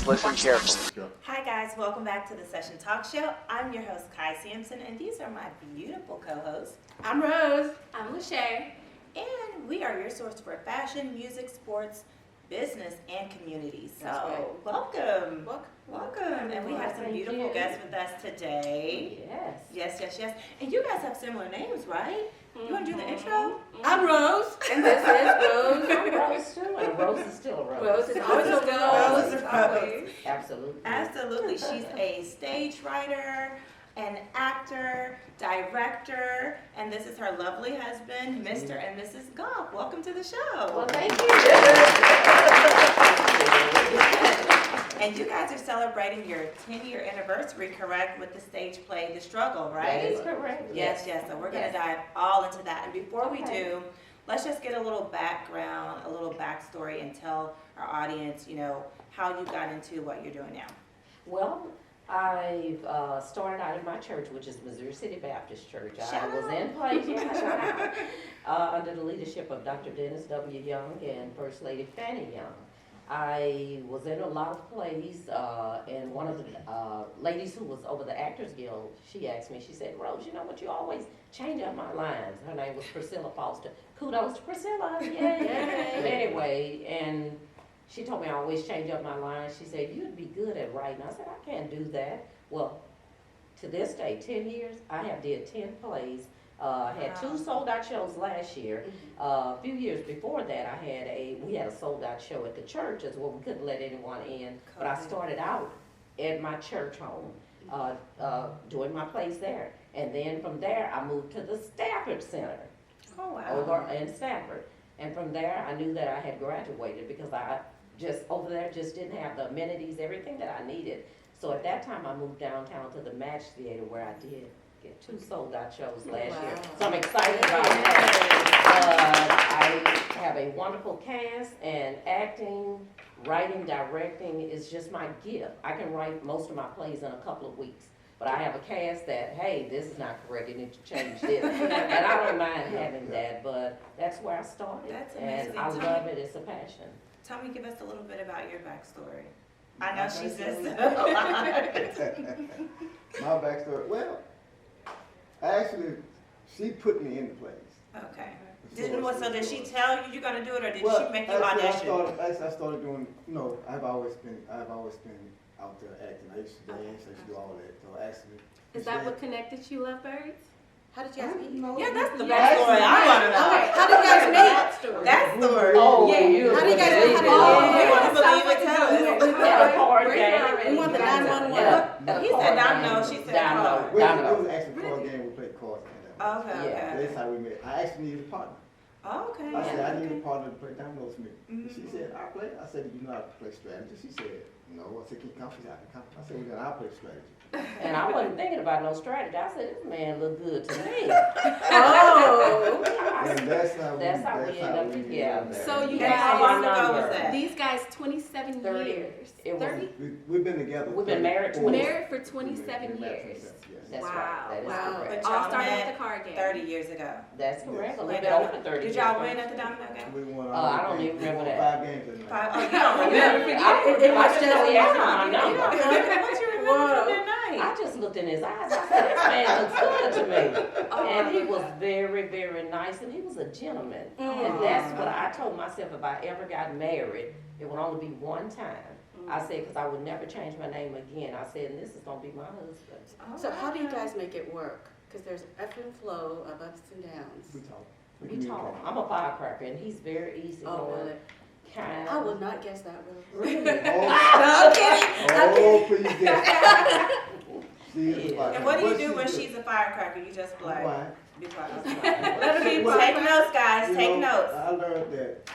Listen carefully. Hi guys, welcome back to the Session Talk Show. I'm your host Kai Sampson, and these are my beautiful co-hosts. I'm Rose. I'm Lachey. And we are your source for fashion, music, sports, business, and community. So right. welcome. And we have some beautiful guests with us today. Yes. Yes. And you guys have similar names, right? You want to do the intro? I'm Rose. And this is Rose. I'm Rose too. And a Rose is still a Rose. Rose is always a Rose. Rose. Absolutely. Absolutely. She's a stage writer, an actor, director, and this is her lovely husband, Mr. and Mrs. Goff. Welcome to the show. Well, thank you. And you guys are celebrating your 10-year anniversary, correct, with the stage play, The Struggle, right? That is correct. Yes. So we're going to dive all into that. And before we do, let's just get a little background, a little backstory, and tell our audience, how you got into what you're doing now. Well, I've started out in my church, which is Missouri City Baptist Church. I was in place under the leadership of Dr. Dennis W. Young and First Lady Fannie Young. I was in a lot of plays, and one of the ladies who was over the Actors Guild, she asked me, she said, Rose, you know what, you always change up my lines. Her name was Priscilla Foster. Kudos to Priscilla, yay! Anyway, and she told me I always change up my lines. She said, you'd be good at writing. I said, I can't do that. Well, to this day, 10 years, I have did 10 plays. Had 2 sold-out shows last year. A few years before that, we had a sold-out show at the church as well. We couldn't let anyone in, but I started out at my church home, doing my plays there. And then from there, I moved to the Stafford Center over in Stafford. And from there, I knew that I had graduated because I over there just didn't have the amenities, everything that I needed. So at that time, I moved downtown to the Match Theater where I did get 2 sold-out shows last year. So I'm excited about that. I have a wonderful cast, and acting, writing, directing is just my gift. I can write most of my plays in a couple of weeks. But I have a cast that, hey, this is not correct, you need to change this. And I don't mind having that, but that's where I started. That's amazing. And I love it, it's a passion. Tell me, give us a little bit about your backstory. I know she says a lot. My backstory, well, actually, she put me in the plays. Okay. So did she tell you you're gonna do it, or did she make you audition? audition? I started doing, I've always been out there acting. I used to dance, I used to do all that. So actually, Is that what connected you, Lovebirds? How did you guys meet? No. Yeah, that's the backstory. I want to know. Okay, how did you guys meet? That's the story. Oh, Yeah. How do you guys meet? We want to believe it. Tell us. We had a card game. We want the 911. He said domino. She said card. It was actually a card game. We played cards. Okay. That's how we met. I actually needed a partner. Oh, okay. I said, I need a partner to play dominoes with me. She said, I'll play. I said, you know how to play strategy? She said, no. I said, can you come? She said, I can come. I said, well, then I'll play strategy. And I wasn't thinking about no strategy. I said, this man look good to me. Oh. And that's how we end up together. So you And how long guys, ago was that? these guys, 27 30. years. It was- 30? We've been together. We've been married 34 Married for 27 years. That's Wow, right. That is wow. correct. But All y'all started met with the card game. 30 years ago. That's correct. A little Wait, bit over 30 Did years. y'all win at the domino game? We won I don't even remember that. 5 games that night. Oh, you don't remember? It was I just know he asked me one. my number. What you remember from that night? I just looked in his eyes. I said, this man looks good to me. And he was very, very nice, and he was a gentleman. And that's what I told myself, if I ever got married, it would only be one time. I said, because I would never change my name again. I said, and this is going to be my husband. So how do you guys make it work? Because there's ebb and flow of ups and downs. We talk. We talk. I'm a firecracker, and he's very easy going, kind. I would not guess that. Really? No, Oh, please guess. She is a firecracker. And what do you do when she's a firecracker? You just play. Quiet. Be quiet. Let her be Take notes, guys. Take notes. I learned that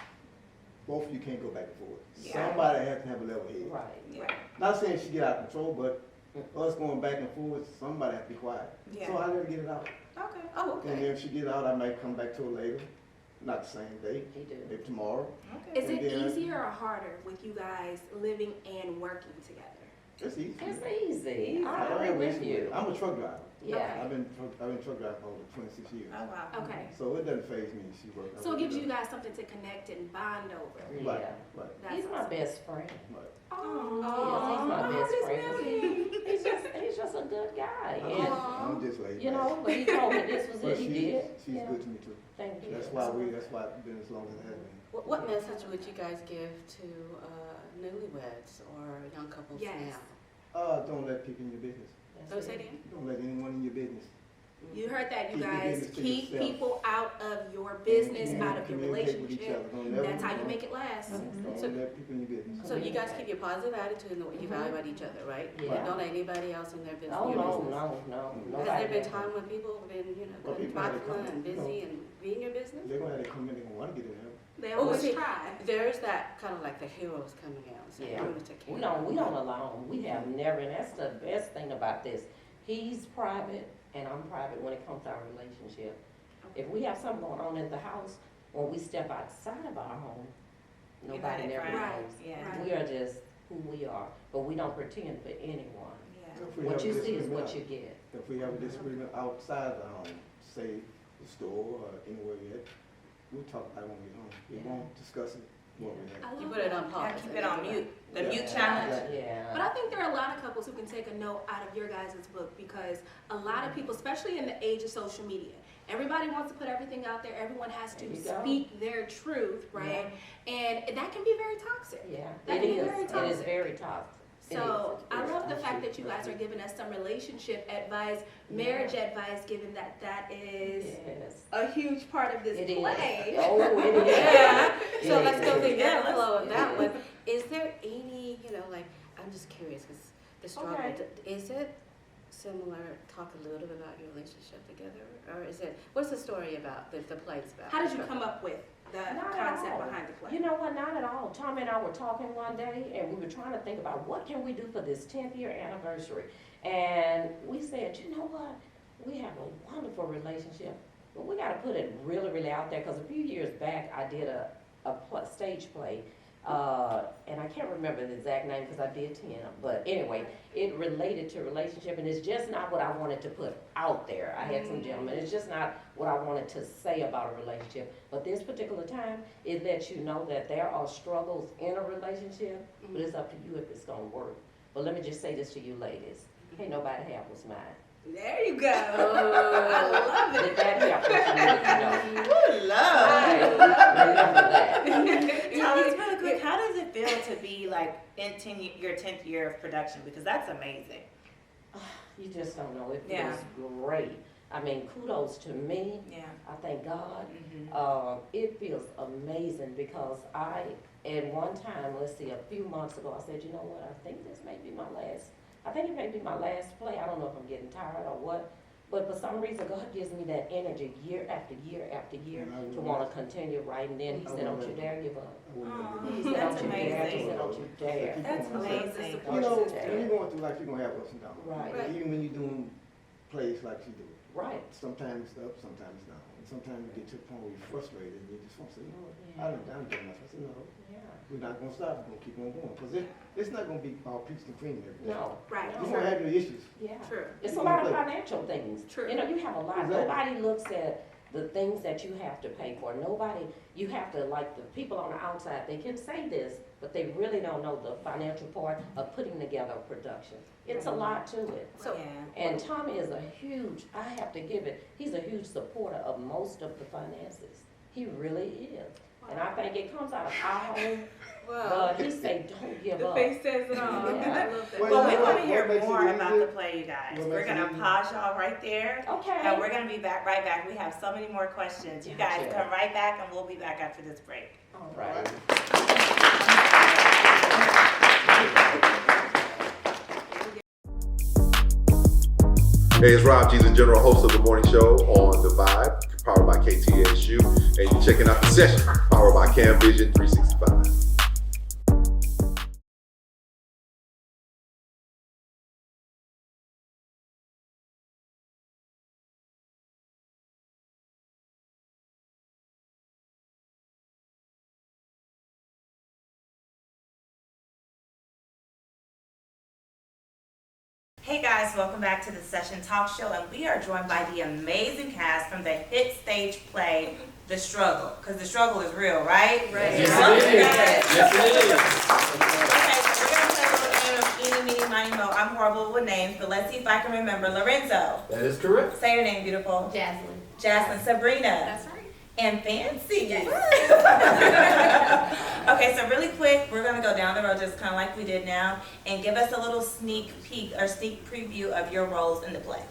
both of you can't go back and forth. Yeah. Somebody has to have a level head. Right. Yeah. Not saying she get out of control, but us going back and forth, somebody has to be quiet. Yeah. So I let her get it out. Okay. Oh, And okay. then if she get out, I might come back to her later. Not the same day, He do. maybe tomorrow. Okay. Is it easier or harder with you guys living and working together? It's easy. It's easy. I I don't agree have an with issue you. I'm a truck driver. Yeah. I've been truck driving for over 26 years. Oh, wow. Okay. So it doesn't faze me. She works. So it gives you guys something to connect and bond over. Right, Yeah. right, That's He's my awesome. best friend. right. Yes, he's my best friend. He's just a good guy. And, I'm just laid you back. know, but he told me this was But it. He did. she's Yeah. good to me too. Thank you. That's why it's been as long as it has been. What message would you guys give to newlyweds or young couples Yes. now? Don't let people in your business. So say it again? Don't let anyone in your business. You heard that, you Keep your guys. business to Keep yourself. people out of your business, out of your Communicate with each relationship. other. Don't never- That's how you make it last. Don't So- let people in your business. So you guys keep your positive attitude and what you value about each other, right? Yeah. Don't let anybody else in their business. Oh, your no, business. no. Has there been Nobody- time when people have been, Well, people had to prideful come, and you know. busy and be in your business? They're gonna have to come in, they're gonna wanna get in there. They Oh, always see, try. There's that kind of like the heroes coming out. So Yeah. I'm gonna take care We of don't allow him. We have never, and that's the best thing about this. He's private and I'm private when it comes to our relationship. If we have something going on in the house, when we step outside of our home, nobody United never front. knows. Yeah. Right. We are just who we are, but we don't pretend for anyone. Yeah. If we What have a you see is disagreement what you get. If we have a disagreement outside the home, say the store or anywhere yet, we'll talk about it when we get home. We Yeah. won't discuss it when we have. I You love put it that. on pause. Yeah, keep it on mute. The Yeah. mute challenge. But Yeah. I think there are a lot of couples who can take a note out of your guys' book because a lot of people, especially in the age of social media, everybody wants to put everything out there. Everyone has to There you go. speak their truth, right? And that can be very toxic. Yeah, That it can be is. very It is toxic. very toxic. It So is. I love the fact that you guys are giving us some relationship advice, marriage advice, given that that is Yes. a huge part of this It is. play. Oh, it is. Yeah. So It let's go is. through Yeah, that let's- flow of that one. Is there any, like, I'm just curious, because the struggle, Okay. is it similar, talk a little bit about your relationship together? Or is it, what's the story about, the play's about? How did you come up with the Not at concept all. behind the play? You know what, not at all. Tommy and I were talking one day and we were trying to think about what can we do for this 10th year anniversary. And we said, you know what, we have a wonderful relationship, but we gotta put it really, really out there, because a few years back I did a stage play. And I can't remember the exact name because I did 10 of them, but anyway, it related to relationship, and it's just not what I wanted to put out there. I had some gentlemen, it's just not what I wanted to say about a relationship. But this particular time, it lets you know that there are struggles in a relationship, but it's up to you if it's gonna work. But let me just say this to you ladies, ain't nobody half was mine. There you go. I love If it. that helps, you need to know. Ooh, love. Right. Remember that. Tell us really quick, how does it feel to be like in your 10th year of production? Because that's amazing. You just don't know, it Yeah. feels great. I mean, kudos to me, Yeah. I thank God. Mm-hmm. It feels amazing because at one time, let's see, a few months ago, I said, you know what, I think this may be my last, I think it may be my last play. I don't know if I'm getting tired or what, but for some reason, God gives me that energy year after year after year to want to continue writing. Then He said, don't you dare give up. He said, That's don't you dare. He amazing. said, don't you dare. That's amazing. You know, when you're going through life, you're gonna have ups and downs. Right. Right. Even when you're doing plays like you do. Right. Sometimes it's up, sometimes it's down. And sometimes you get to a point where you're frustrated and you just want to say, you know what, Yeah. I done done enough. I said, no, Yeah. we're not gonna stop, we're gonna keep on going. Because it's not gonna be all peaches and cream every day. No. Right. No. You're gonna have your issues. Yeah. True. It's a lot of financial things. True. You know, you have a lot. Exactly. Nobody looks at the things that you have to pay for. Nobody, you have to, like the people on the outside, they can say this, but they really don't know the financial part of putting together a production. It's a lot to it. So- yeah. And Tommy is I have to give it, he's a huge supporter of most of the finances. He really is. And I think it comes out of our home, Well, but he say, don't give The up. face says it all. Yeah. I love that. Well, Well, we you know want to what hear makes it more about easier? the play, you guys. What We're makes it gonna easier? pause y'all right there. Okay. And we're gonna be right back. We have so many more questions. You guys Gotcha. come right back and we'll be back after this break. All right. Hey, it's Rob G, the general host of the morning show on The Vibe, powered by KTSU, and you're checking out the session, powered by Cam Vision 365. Hey guys, welcome back to the Session Talk Show, and we are joined by the amazing cast from the hit stage play, The Struggle, because the struggle is real, right? Right. Yes, Welcome, it is. guys. Yes, it is. Okay, so we're gonna play a little game of eeny, meeny, miny, mo. I'm horrible with names, but let's see if I can remember. Lorenzo, That is correct. say your name, beautiful. Jaslyn. Jasmine, Sabrina, That's right. and Fancy. Okay, so really quick, we're gonna go down the road just kind of like we did now, and give us a little sneak peek or sneak preview of your roles in the play.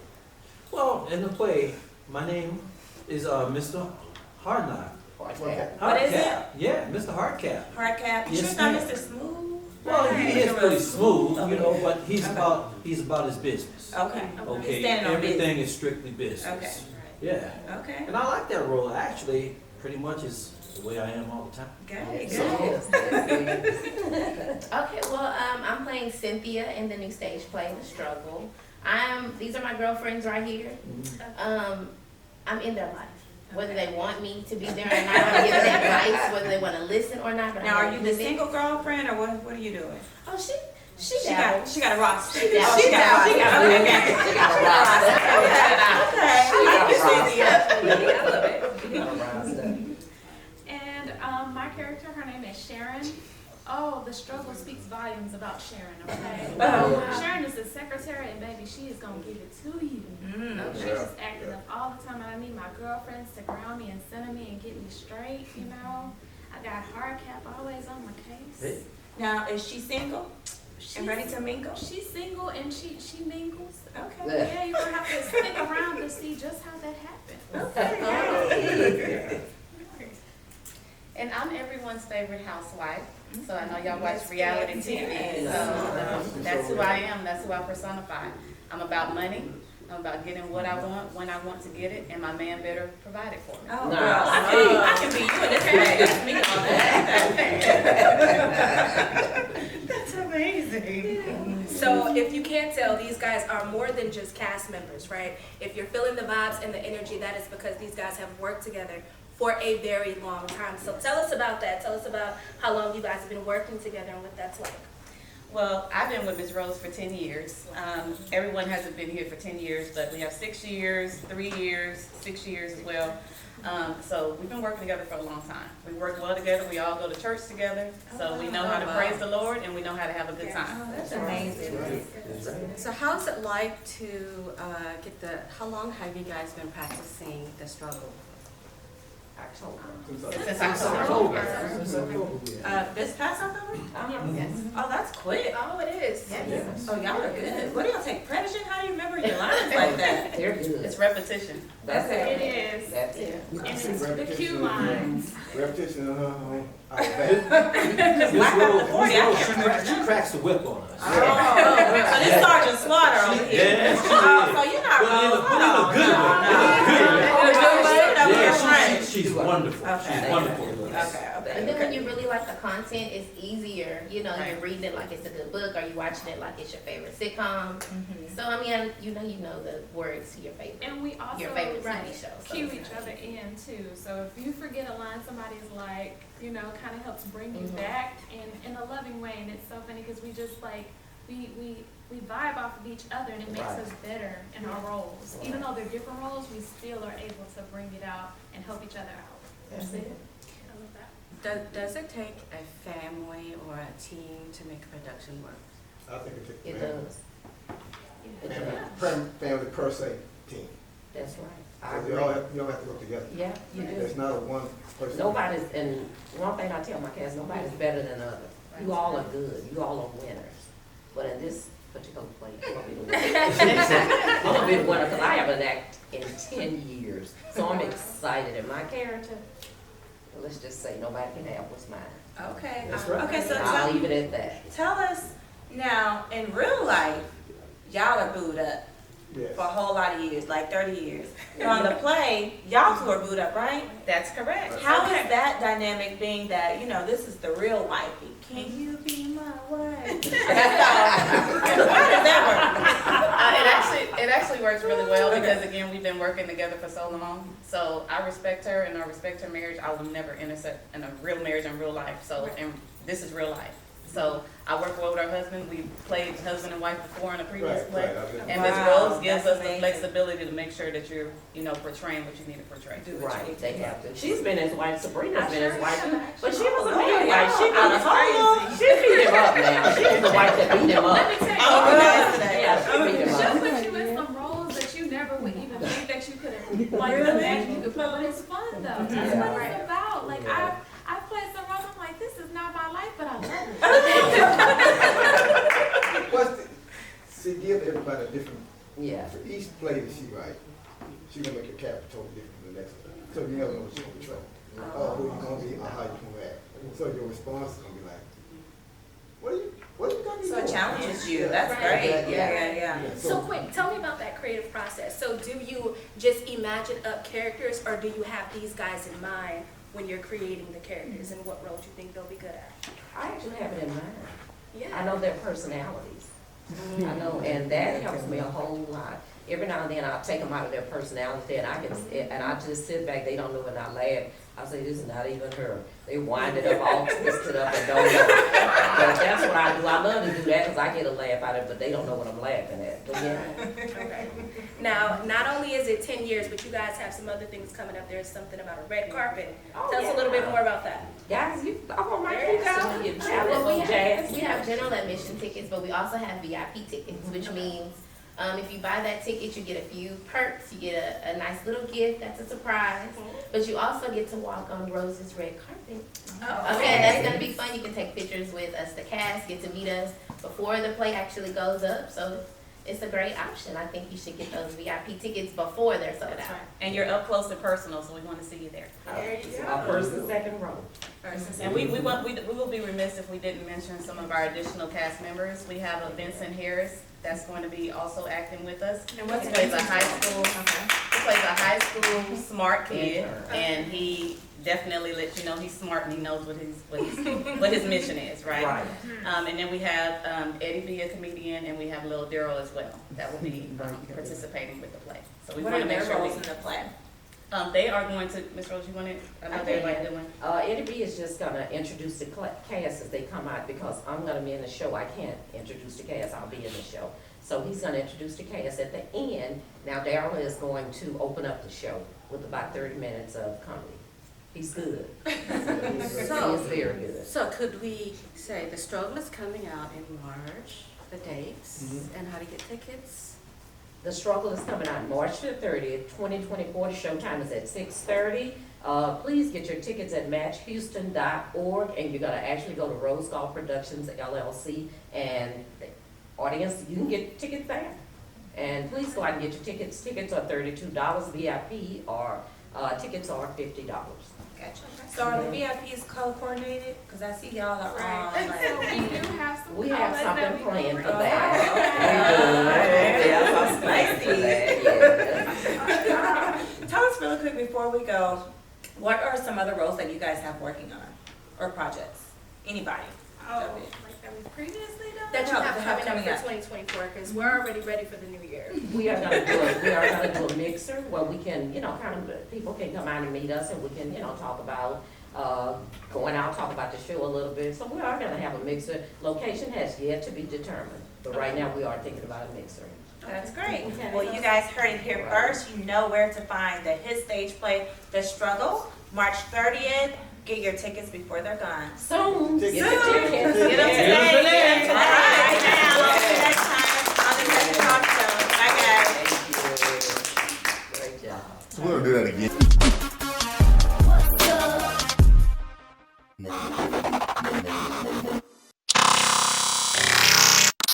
Well, in the play, my name is Mr. Hardknot. What is it? Yeah, Mr. Hardcap. Hardcap. You Yes, sure it's not ma'am. Mr. Smooth? Well, he is pretty smooth, you know, Okay. but he's about his business. Okay. Okay, Standing on everything is strictly business. Okay. Yeah, Okay. and I like that role. Actually, pretty much is the way I am all the time. Good. So, Good. Okay, well, I'm playing Cynthia in the new stage play, The Struggle. These are my girlfriends right here. I'm in their life. Whether they want me to be there or not, I'm giving them advice, whether they want to listen or not. But Now, I'm are you the gonna be- single girlfriend, or what are you doing? Oh, she She got a roster. She Oh, got- she got she got- okay, okay. She got a roster. Okay. I like you, Cynthia. I love it. She got a roster. And my character, her name is Sharon. Oh, the struggle speaks volumes about Sharon, okay? Oh. Sharon is the secretary, and baby, she is gonna give it to you. She's just acting up all the time, and I need my girlfriends to ground me and center me and get me straight, you know? I got Hardcap always on my case. Hey. Now, is she single and ready to mingle? She's single and she mingles. Okay. Yeah, you're gonna have to stick around to see just how that happened. Okay. And I'm everyone's favorite housewife, so I know y'all watch reality TV, so that's who I am, that's who I personify. I'm about money, I'm about getting what I want, when I want to get it, and my man better provide it for me. Oh, Nah. girl, I can be you in this play. That's me on that. That's amazing. So if you can't tell, these guys are more than just cast members, right? If you're feeling the vibes and the energy, that is because these guys have worked together for a very long time. So tell us about that. Tell us about how long you guys have been working together and what that's like. Well, I've been with Ms. Rose for 10 years. Everyone hasn't been here for 10 years, but we have 6 years, 3 years, 6 years as well. So we've been working together for a long time. We work well together, we all go to church together, so we know how to praise the Lord and we know how to have a good time. Oh, that's amazing. So how's it like to how long have you guys been practicing The Struggle? Since October. This past October? Yes. Oh, that's quick. Oh, it is. Oh, y'all are good. What do y'all take credit in? How do you remember your lines like that? They're good. It's repetition. That's Okay. it. It is, That's it. and it's the cue lines. Repetition, Miss Black Rose, Ops 40, I Miss can't Rose, remember. she cracks the whip on us. Oh, so this Sergeant Slaughter over here. Yes, she Oh, is. so you're not But in Rose. a good way. In a good way. Yeah, she's wonderful. Okay. She's wonderful. And then when you really like the content, it's easier. You know, you're Right. reading it like it's a good book, or you're watching it like it's your favorite sitcom. Mhm. So I mean, you know the words to your favorite. And we also Your favorite TV show, so cue it's each nice. other in too. So if you forget a line, somebody's like, kind of helps bring you Mhm. back in a loving way. And it's so funny because we just like, we vibe off of each other, and it makes Right. us better in our roles. Right. Even though they're different roles, we still are able to bring it out and help each other out. That's it. I love that. Does it take a family or a team to make a production work? I think it takes It family. does. It does. Family per se team. That's right. I You agree. all have to work together. Yeah, you do. There's not a one person. Nobody's, and one thing I tell my cats, nobody's better than the other. You all are good, you all are winners. But in this particular place, I'm gonna be the winner. I'm gonna be the winner because I haven't acted in 10 years. So I'm excited, and my character, well, let's just say nobody can have what's mine. Okay. That's right. Okay, so I'll leave it at that. tell us now, in real life, y'all are booed up Yes. for a whole lot of years, like 30 years. But on the play, y'all two are booed up, right? That's correct. How is that dynamic being that, this is the real wifey? Can you be my wife? So, how does that It actually works really well because again, we've been working together for so long. So I respect her and I respect her marriage. I will never intersect in a real marriage in real life. So, and this is real life. So I work well with our husband. We played husband and wife before in a previous play. Right. And Ms. Wow, Rose gives that's us the amazing. flexibility to make sure that you're, portraying what you need to portray. Right, they have to. She's been his wife, Sabrina's been his wife, have, but she was a Oh, man yeah. wife. She That's was she beat him up now. She was the wife that beat him Let up. me tell you, Yeah, she beat him she'll up. put you in some roles that you never would even think that you could have, like, imagine you could play, but it's fun though. That's Yeah. what it's about. Like, Yeah. I've played some roles, I'm like, this is not my life, but I love it. What's the, see, give everybody a different, Yeah. for each play that she write, she gonna make your character totally different from the next one. So you never know what she's gonna portray. Who you gonna be or how you gonna act. So your response is gonna be like, what are you gonna be So doing? it challenges you. Yeah. That's Right. great. Yeah. So quick, tell me about that creative process. So do you just imagine up characters, or do you have these guys in mind when you're creating the characters, and what roles you think they'll be good at? I actually have it in mind. I Yeah. know their personalities. I know, and that helps me a whole lot. Every now and then I'll take them out of their personality and I just sit back, they don't know and I laugh. I say, this is not even her. They wind it up all twisted up and don't know. But that's what I do. I love to do that because I get a laugh out of it, but they don't know what I'm laughing at. But yeah. Okay. Now, not only is it 10 years, but you guys have some other things coming up. There's something about a red carpet. Oh, Tell us a little bit more about that. Guys, I want my There you kids go. to get Well, challenged jazz. we have general admission tickets, but we also have VIP tickets, which means if you buy that ticket, you get a few perks. You get a nice little gift that's a surprise, but you also get to walk on Rose's red carpet. Oh, Okay, that's gonna be fun. You can take pictures with us, the cast, get to meet us before the play actually goes up. So it's a great option. I think you should get those VIP tickets before they're sold out. And you're up close and personal, so we want to see you there. There you go. Our first and second row. And we will be remiss if we didn't mention some of our additional cast members. We have a Vincent Harris that's going to be also acting with us. And what's He plays a Vincent's high school smart kid, and he definitely lets you know he's smart and he knows what his mission is, right? Right. And then we have Eddie B, a comedian, and we have Lil Daryl as well that will be participating with the play. So we What want are to make their sure roles in the play? they are going to, Ms. Rose, you want to? I know they're like doing. Eddie B is just gonna introduce the cast as they come out because I'm gonna be in the show. I can't introduce the cast, I'll be in the show. So he's gonna introduce the cast at the end. Now Darryl is going to open up the show with about 30 minutes of comedy. He's good. He is very good. So could we say the struggle is coming out in March, the dates, and how to get tickets? The Struggle is coming out March the 30th, 2024. The showtime is at 6:30. Please get your tickets at matchhouston.org, and you're gonna actually go to Rose Golf Productions LLC, and the audience, you can get tickets there. And please go out and get your tickets. Tickets are $32 VIP, or tickets are $50. Gotcha. So are the VIPs co-coordinated? Because I see y'all are on, So like, we do have some. We have colors that something we planned can for bring. that. We do. Yeah. tell us really quick before we go, what are some other roles that you guys have working on or projects? Anybody? Oh, like that we previously done? That you No, have that coming up coming for up. 2024, because we're already ready for the new year. We are gonna do a mixer where we can, people can come out and meet us and we can, talk about, going out, talk about the show a little bit. So we are gonna have a mixer. Location has yet to be determined, but right now we are thinking about a mixer. That's great. Well, you guys heard it here first. You know where to find the hit stage play, The Struggle, March 30th. Get your tickets before they're gone. Soon. Get the Soon. tickets. Get them today. Get them right now. Until next time on the Tech Talk Show. Bye, guys. Thank you. Great job. So we're gonna do that again.